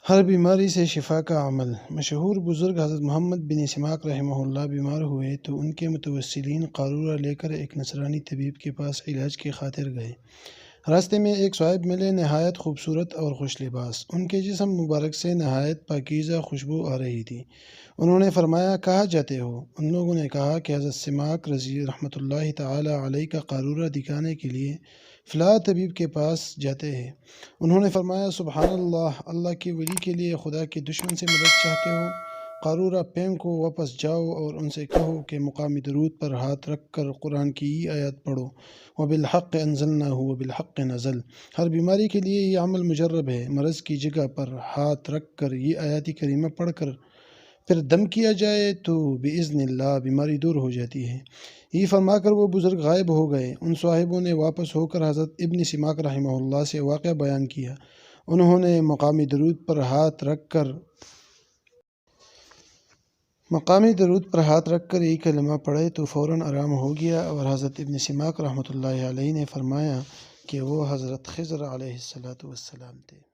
ہر بیماری سے شفا کا عمل۔ مشہور بزرگ حضرت محمد بن اسحاق رحمہ اللہ بیمار ہوئے تو ان کے متوسلین قارورہ لے کر ایک نصرانی طبیب کے پاس علاج کی خاطر گئے۔ راستے میں ایک صاحب ملے، نہایت خوبصورت اور خوش لباس، ان کے جسم مبارک سے نہایت پاکیزہ خوشبو آ رہی تھی۔ انہوں نے فرمایا، کہاں جاتے ہو؟ ان لوگوں نے کہا کہ حضرت سماک رضی رحمۃ اللہ تعالی علیہ کا قارورہ دکھانے کے لیے فلاں طبیب کے پاس جاتے ہیں۔ انہوں نے فرمایا، سبحان اللہ، اللہ کے ولی کے لیے خدا کے دشمن سے مدد چاہتے ہو؟ قارورہ پھینکو، واپس جاؤ اور ان سے کہو کہ مقامی درود پر ہاتھ رکھ کر قرآن کی یہ آیت پڑھو، وَبِالْحَقِّ أَنزَلْنَاهُ وَبِالْحَقِّ نَزَلَ۔ ہر بیماری کے لیے یہ عمل مجرب ہے۔ مرض کی جگہ پر ہاتھ رکھ کر یہ آیات کریمہ پڑھ کر پھر دم کیا جائے تو بإذن اللہ بیماری دور ہو جاتی ہے۔ یہ فرما کر وہ بزرگ غائب ہو گئے۔ ان صاحبوں نے واپس ہو کر حضرت ابن سماک رحمہ اللہ سے واقعہ بیان کیا۔ انہوں نے مقامی درود پر ہاتھ رکھ کر یہ کلمہ پڑھے تو فوراً آرام ہو گیا، اور حضرت ابن سماک رحمۃ اللہ علیہ نے فرمایا کہ وہ حضرت خضر علیہ السلام تھے۔